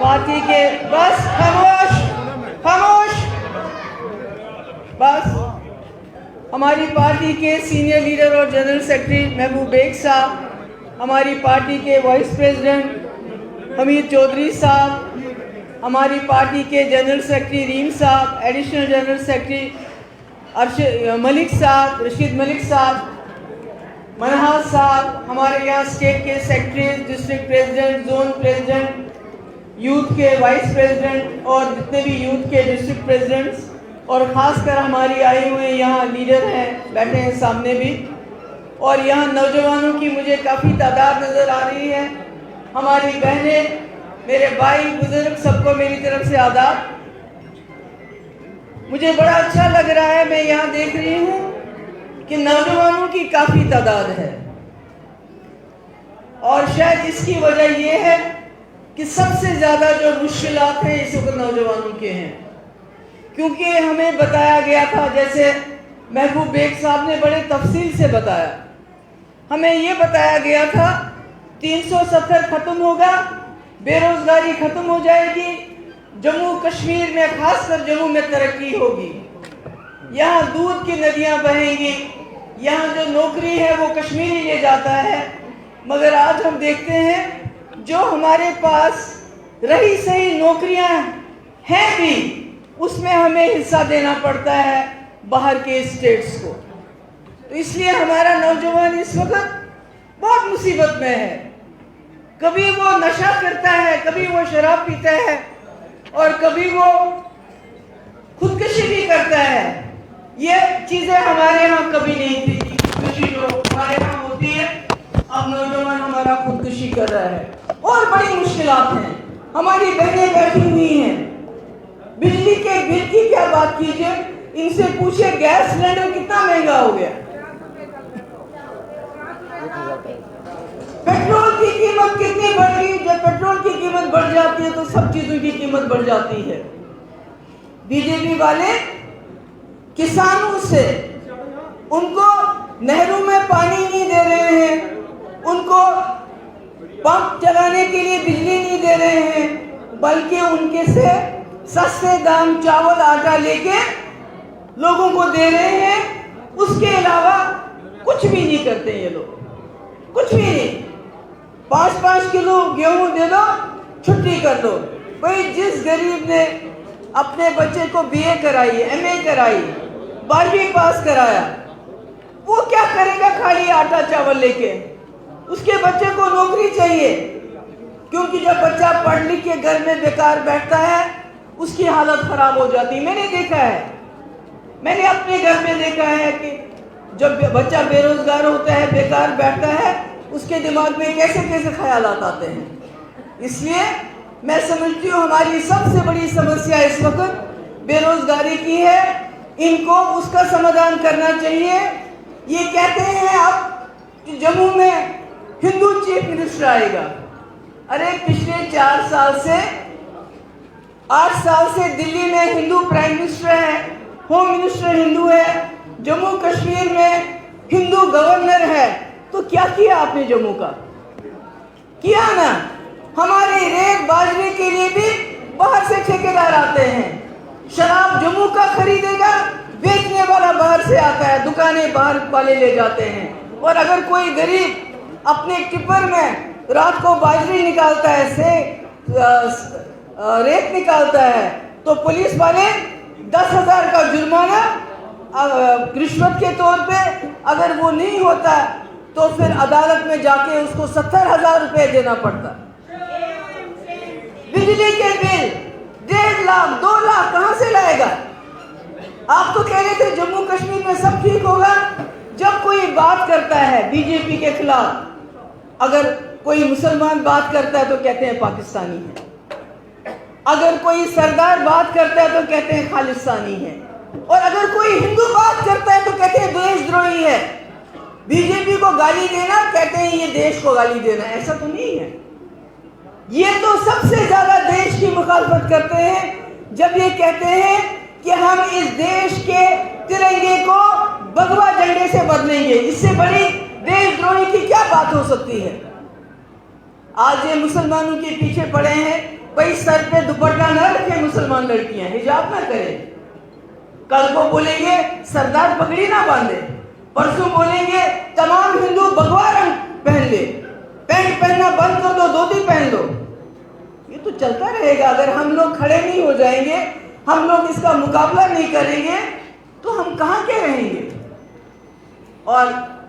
Party के बस खामोश खामोश बस हमारी पार्टी के सीनियर लीडर और जनरल सेक्रेटरी महबूब बेग साहब, हमारी पार्टी के वाइस प्रेसिडेंट हमीद चौधरी साहब, हमारी पार्टी के जनरल सेक्रेटरी रीम साहब, एडिशनल जनरल सेक्रेटरी मलिक साहब, रशीद मलिक साहब, मनहाज साहब, हमारे यहाँ स्टेट के secretary, district president, zone president, youth के वाइस प्रेसिडेंट और जितने भी यूथ के डिस्ट्रिक्ट प्रेसिडेंट्स और ख़ासकर हमारी आए हुए यहाँ लीडर हैं, बैठे हैं सामने भी, और यहाँ नौजवानों की मुझे काफ़ी तादाद नज़र आ रही है। हमारी बहनें, मेरे भाई, बुजुर्ग, सबको मेरी तरफ से आदाब। मुझे बड़ा अच्छा लग रहा है, मैं यहाँ देख रही हूँ कि नौजवानों की काफ़ी तादाद है और शायद इसकी वजह ये है कि सबसे ज़्यादा जो मुश्किलात हैं इस वक्त नौजवानों के हैं, क्योंकि हमें बताया गया था, जैसे महबूब बेग साहब ने बड़े तफसील से बताया, हमें ये बताया गया था 370 ख़त्म होगा, बेरोज़गारी ख़त्म हो जाएगी, जम्मू कश्मीर में, खासकर जम्मू में तरक्की होगी, यहाँ दूध की नदियाँ बहेंगी, यहाँ जो नौकरी है वो कश्मीरी ले जाता है। मगर आज हम देखते हैं जो हमारे पास रही सही नौकरियाँ हैं भी, उसमें हमें हिस्सा देना पड़ता है बाहर के स्टेट्स को। तो इसलिए हमारा नौजवान इस वक्त बहुत मुसीबत में है। कभी वो नशा करता है, कभी वो शराब पीता है और कभी वो खुदकुशी भी करता है। ये चीज़ें हमारे यहाँ कभी नहीं थी। खुदकुशी जो हमारे यहाँ होती है, अब नौजवान हमारा खुदकुशी कर रहा है और बड़ी मुश्किलात हैं। हमारी बहनें बैठी हुई हैं, बिजली के बिल की क्या बात कीजिए, इनसे पूछे गैस सिलेंडर कितना महंगा हो गया, पेट्रोल की कीमत कितनी बढ़ गई। जब पेट्रोल की कीमत बढ़ जाती है तो सब चीजों की कीमत बढ़ जाती है। बीजेपी वाले किसानों से, उनको नहरों में पानी नहीं दे रहे हैं, उनको पंप चलाने के लिए बिजली नहीं दे रहे हैं, बल्कि उनके से सस्ते दाम चावल आटा लेके लोगों को दे रहे हैं। उसके अलावा कुछ भी नहीं करते ये लोग, कुछ भी नहीं। 5-5 किलो गेहूं दे दो, छुट्टी कर दो। भाई, जिस गरीब ने अपने बच्चे को बीए कराई, एमए कराई, 12वीं पास कराया, वो क्या करेगा खाली आटा चावल लेके? उसके बच्चे को नौकरी चाहिए, क्योंकि जब बच्चा पढ़ लिख के घर में बेकार बैठता है उसकी हालत खराब हो जाती है। मैंने देखा है, मैंने अपने घर में देखा है कि जब बच्चा बेरोजगार होता है, बेकार बैठता है, उसके दिमाग में कैसे कैसे ख्यालात आते हैं। इसलिए मैं समझती हूँ हमारी सबसे बड़ी समस्या इस वक्त बेरोजगारी की है। इनको उसका समाधान करना चाहिए। ये कहते हैं अब कि जम्मू में हिंदू चीफ मिनिस्टर आएगा। अरे, पिछले 4 साल से, 8 साल से दिल्ली में हिंदू प्राइम मिनिस्टर है, होम मिनिस्टर हिंदू है, जम्मू कश्मीर में हिंदू गवर्नर है। तो क्या किया आपने जम्मू का? किया ना। हमारे रेत बाजरे के लिए भी बाहर से ठेकेदार आते हैं। शराब जम्मू का खरीदेगा, बेचने वाला बाहर से आता है, दुकानें बाहर वाले ले जाते हैं। और अगर कोई गरीब अपने टिप्पर में रात को बाजरी निकालता है, से रेत निकालता है, तो पुलिस वाले 10,000 का जुर्माना रिश्वत के तौर पे, अगर वो नहीं होता तो फिर अदालत में जाके उसको 70,000 रुपये देना पड़ता। बिजली के बिल 1.5 लाख 2 लाख कहाँ से लाएगा? आप तो कह रहे थे जम्मू कश्मीर में सब ठीक होगा। जब कोई बात करता है बीजेपी के खिलाफ, अगर कोई मुसलमान बात करता है तो कहते हैं पाकिस्तानी है, अगर कोई सरदार बात करता है तो कहते हैं खालिस्तानी है, और अगर कोई हिंदू बात करता है तो कहते हैं देशद्रोही है। बीजेपी को गाली देना, कहते हैं ये देश को गाली देना। ऐसा तो नहीं है। ये तो सबसे ज्यादा देश की मुखालफत करते हैं जब ये कहते हैं कि हम इस देश के तिरंगे को भगवा झंडे से बदलेंगे। इससे बड़ी देशद्रोही की क्या बात हो सकती है? आज ये मुसलमानों के पीछे पड़े हैं भाई सर पे दुपट्टा ना रखे मुसलमान लड़कियां, हिजाब ना करें। कल को बोलेंगे सरदार पगड़ी ना बांधे, परसों बोलेंगे तमाम हिंदू भगवा रंग पहन ले, पैंट पहनना बंद कर दो, धोती पहन लो। ये तो चलता रहेगा। अगर हम लोग खड़े नहीं हो जाएंगे, हम लोग इसका मुकाबला नहीं करेंगे, तो हम कहां के रहेंगे। और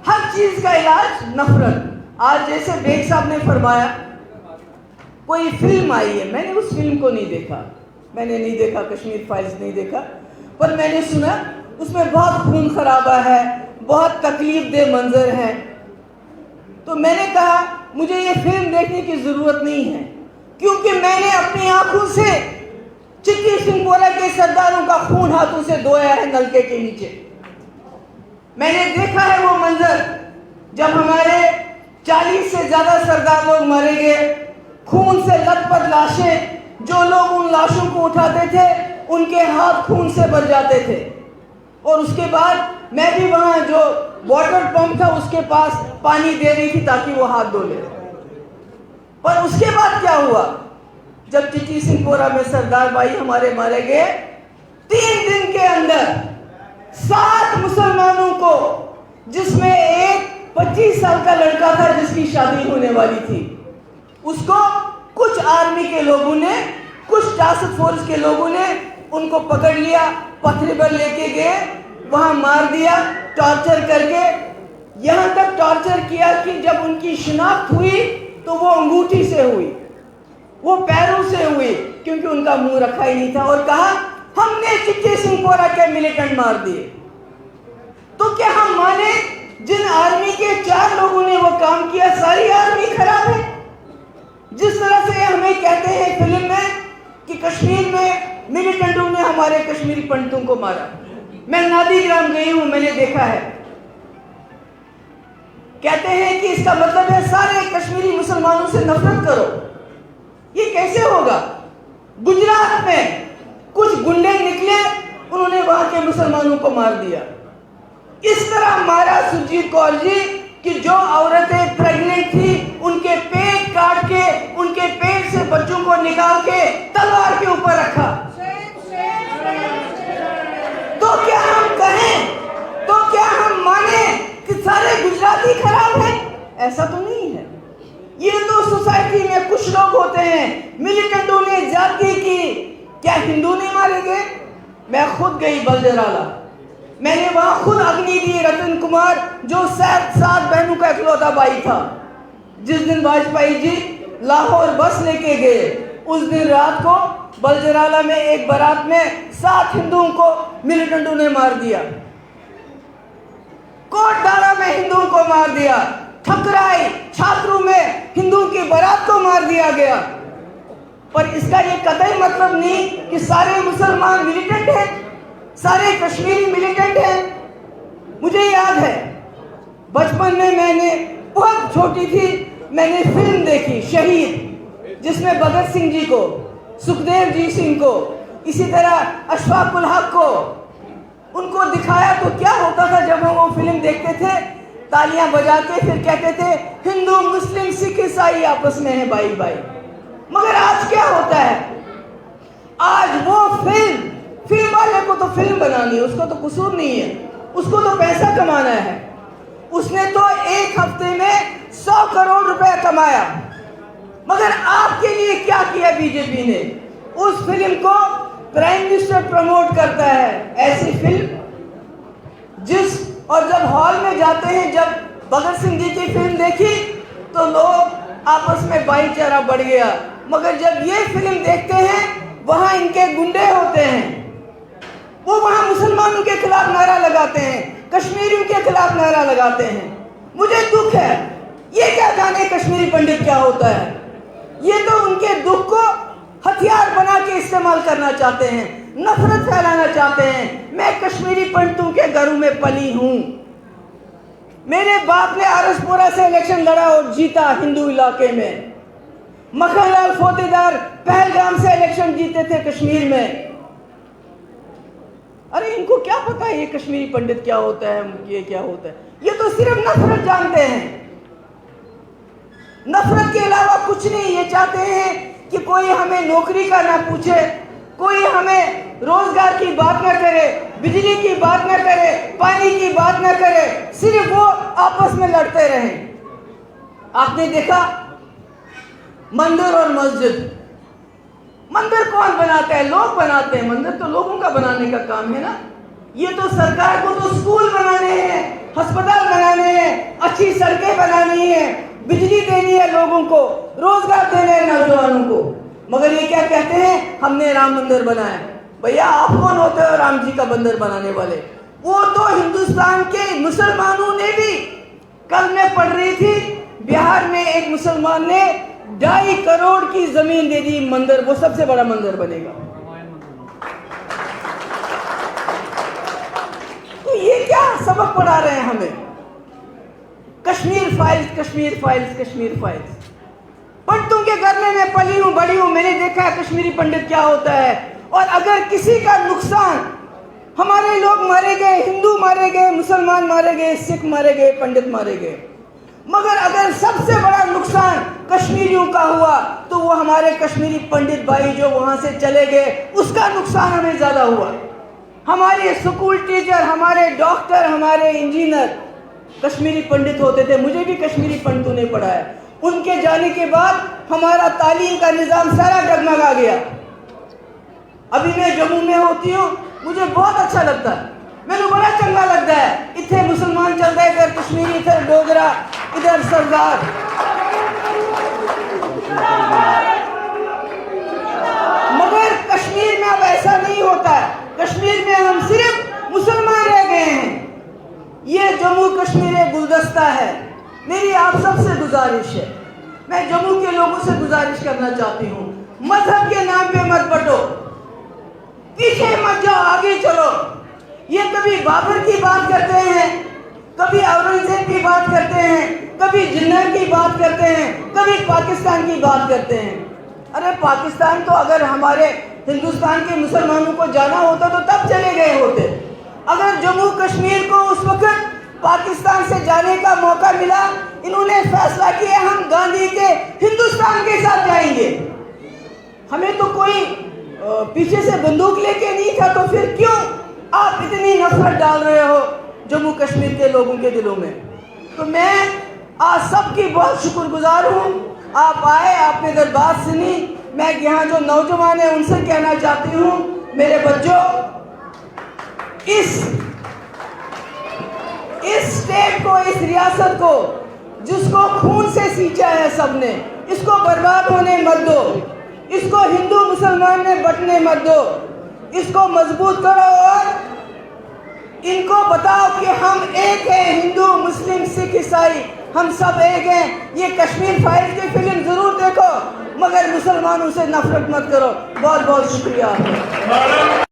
हर चीज का इलाज नफरत। आज जैसे बेग साहब ने फरमाया, कोई फिल्म आई है, मैंने उस फिल्म को नहीं देखा, मैंने नहीं देखा, कश्मीर फाइल्स नहीं देखा, पर मैंने सुना उसमें बहुत खून खराबा है, बहुत तकलीफ दे मंजर है। तो मैंने कहा मुझे ये फिल्म देखने की जरूरत नहीं है, क्योंकि मैंने अपनी आंखों से चिट्टी सिंह के सरदारों का खून हाथों से धोया है नलके के नीचे। मैंने देखा है वो मंजर जब हमारे 40 से ज्यादा सरदार लोग मारे गए, खून से लथपथ लाशें, जो लोग उन लाशों को उठाते थे उनके हाथ खून से भर जाते थे। और उसके बाद मैं भी वहां जो वाटर पंप था उसके पास पानी दे रही थी ताकि वो हाथ धो ले। पर उसके बाद क्या हुआ, जब चिट्टी सिंह में सरदार भाई हमारे मारे गए, 3 दिन के अंदर 7 मुसलमानों को, जिसमें एक 25 साल का लड़का था जिसकी शादी होने वाली थी, उसको कुछ आर्मी के लोगों ने, कुछ टास्क फोर्स के लोगों ने उनको पकड़ लिया, पथरीबल लेके गए, वहां मार दिया टॉर्चर करके। यहां तक टॉर्चर किया कि जब उनकी शिनाख्त हुई तो वो अंगूठी से हुई, वो पैरों से हुई, क्योंकि उनका मुंह रखा ही नहीं था। और कहा हमने चिट्टी सिंह के मिलिटेंट मार दिए। तो क्या हम माने जिन आर्मी के 4 लोगों ने वो काम किया सारी आर्मी खराब है? जिस तरह से हमें कहते हैं फिल्म में कि कश्मीर में मिलिटेंटों ने हमारे कश्मीरी पंडितों को मारा। मैं नादीग्राम गई हूं, मैंने देखा है। कहते हैं कि इसका मतलब है सारे कश्मीरी मुसलमानों से नफरत करो। ये कैसे होगा? गुजरात में कुछ गुंडे निकले, उन्होंने वहां के मुसलमानों को मार दिया। इस तरह मारा सुरजीत कौर जी कि जो औरतें प्रेग्नेंट थी उनके पेट काट के, उनके पेट से बच्चों को निकाल के तलवार के ऊपर रखा। तो क्या हम कहें, तो क्या हम माने कि सारे गुजराती खराब हैं? ऐसा तो नहीं है। ये तो सोसाइटी में कुछ लोग होते हैं, मिलिटेंटों ने ज्यादती की। क्या हिंदू नहीं मारे गए? मैं खुद गई बलजराला, मैंने वहां खुद अग्नि दी। रतन कुमार जो 7 बहनों का इकलौता भाई था, जिस दिन वाजपेयी जी लाहौर बस लेके गए, उस दिन रात को बलजराला में एक बारात में 7 हिंदुओं को मिलिटेंटों ने मार दिया। कोटडारा में हिंदुओं को मार दिया। ठकराई छात्रों में हिंदुओं की बारात को मार दिया गया। पर इसका ये कतई मतलब नहीं कि सारे मुसलमान मिलिटेंट हैं, सारे कश्मीरी मिलिटेंट हैं। मुझे याद है बचपन में, मैंने बहुत छोटी थी, मैंने फिल्म देखी शहीद, जिसमें भगत सिंह जी को, सुखदेव जी सिंह को, इसी तरह अशफाकुल हक को, उनको दिखाया। तो क्या होता था जब हम वो फिल्म देखते थे, तालियां बजा के फिर कहते थे हिंदू मुस्लिम सिख ईसाई आपस में है भाई भाई। मगर आज क्या होता है? आज वो फिल्म वाले को तो फिल्म बनानी है, उसको तो कसूर नहीं है, उसको तो पैसा कमाना है। उसने तो एक हफ्ते में 100 करोड़ रुपए कमाया। मगर आपके लिए क्या किया बीजेपी ने? उस फिल्म को प्राइम मिनिस्टर प्रमोट करता है, ऐसी फिल्म और जब हॉल में जाते हैं, जब भगत सिंह जी की फिल्म देखी तो लोग आपस में भाईचारा बढ़ गया। मगर जब ये फिल्म देखते हैं, वहां इनके गुंडे होते हैं, वो वहां मुसलमानों के खिलाफ नारा लगाते हैं, कश्मीरियों के खिलाफ नारा लगाते हैं। मुझे दुख है, ये क्या जाने कश्मीरी पंडित क्या होता है। ये तो उनके दुख को हथियार बना के इस्तेमाल करना चाहते हैं, नफरत फैलाना चाहते हैं। मैं कश्मीरी पंडितों के घरों में पली हूं। मेरे बाप ने आरसपुरा से इलेक्शन लड़ा और जीता हिंदू इलाके में। मखनलाल फोतेदार पहलगाम से इलेक्शन जीते थे कश्मीर में। अरे इनको क्या पता है ये कश्मीरी पंडित क्या होता है, ये क्या होता है? ये तो सिर्फ नफरत जानते हैं। नफरत के अलावा कुछ नहीं। ये चाहते हैं कि कोई हमें नौकरी का ना पूछे, कोई हमें रोजगार की बात ना करे, बिजली की बात ना करे, पानी की बात ना करे, सिर्फ वो आपस में लड़ते रहें। आपने देखा मंदिर और मस्जिद, मंदिर कौन बनाता है? लोग बनाते हैं। मंदिर तो लोगों का बनाने का काम है ना। ये तो सरकार को तो स्कूल बनाने हैं, अस्पताल बनाने हैं, अच्छी सड़कें बनानी है, बिजली देनी है लोगों को, रोजगार देना है नौजवानों को। मगर ये क्या कहते हैं? हमने राम मंदिर बनाया। भैया आप कौन होते हो राम जी का मंदिर बनाने वाले? वो तो हिंदुस्तान के मुसलमानों ने भी, कल मैं पढ़ रही थी बिहार में एक मुसलमान ने 2.5 करोड़ की जमीन दे दी मंदिर, वो सबसे बड़ा मंदिर बनेगा। तो ये क्या सबक पढ़ा रहे हैं हमें? Kashmir files, Kashmir files, Kashmir files. पंडितों के घर में मैं पली हूं, बड़ी हूं, मैंने देखा है कश्मीरी पंडित क्या होता है। और अगर किसी का नुकसान, हमारे लोग मारे गए, हिंदू मारे गए, मुसलमान मारे गए, सिख मारे गए, पंडित मारे गए, मगर अगर सबसे बड़ा नुकसान कश्मीरियों का हुआ तो वो हमारे कश्मीरी पंडित भाई जो वहां से चले गए, उसका नुकसान हमें ज्यादा हुआ। हमारे स्कूल टीचर, हमारे डॉक्टर, हमारे इंजीनियर कश्मीरी पंडित होते थे। मुझे भी कश्मीरी पंडितों ने पढ़ाया। उनके जाने के बाद हमारा तालीम का निज़ाम सारा डगमगा गया। अभी मैं जम्मू में होती हूँ, मुझे बहुत अच्छा लगता है, मैंने बड़ा चंगा लगता है। इतने मुसलमान चलता है, इधर कश्मीरी, इधर डोगरा, इधर सरदार। मगर कश्मीर में अब ऐसा नहीं होता है। कश्मीर में हम सिर्फ मुसलमान रह गए हैं। ये जम्मू कश्मीर एक गुलदस्ता है। मेरी आप सबसे गुजारिश है, मैं जम्मू के लोगों से गुजारिश करना चाहती हूँ, मजहब के नाम पे मत बटो, पीछे मत जाओ, आगे चलो। ये कभी बाबर की बात करते हैं, कभी औरंगजेब की बात करते हैं, कभी जिन्ना की बात करते हैं, कभी पाकिस्तान की बात करते हैं। अरे पाकिस्तान तो अगर हमारे हिंदुस्तान के मुसलमानों को जाना होता तो तब चले गए होते। अगर जम्मू कश्मीर को उस वक्त पाकिस्तान से जाने का मौका मिला, इन्होंने फैसला किया हम गांधी के हिंदुस्तान के साथ जाएंगे। हमें तो कोई पीछे से बंदूक लेके नहीं था, तो फिर क्यों आप इतनी नफरत डाल रहे हो जम्मू कश्मीर के लोगों के दिलों में? तो मैं आज सबकी बहुत शुक्रगुजार हूँ। आप आए, आपने इधर बात सुनी। मैं यहाँ जो नौजवान है उनसे कहना चाहती हूँ, मेरे बच्चों, इस स्टेट को, इस रियासत को, जिसको खून से सींचा है सबने, इसको बर्बाद होने मत दो। इसको हिंदू मुसलमान में बंटने मत दो। इसको मजबूत करो और इनको बताओ कि हम एक हैं, हिंदू, मुस्लिम, सिख, ईसाई, हम सब एक हैं। ये कश्मीर फाइल्स की फिल्म जरूर देखो, मगर मुसलमानों से नफरत मत करो। बहुत बहुत शुक्रिया।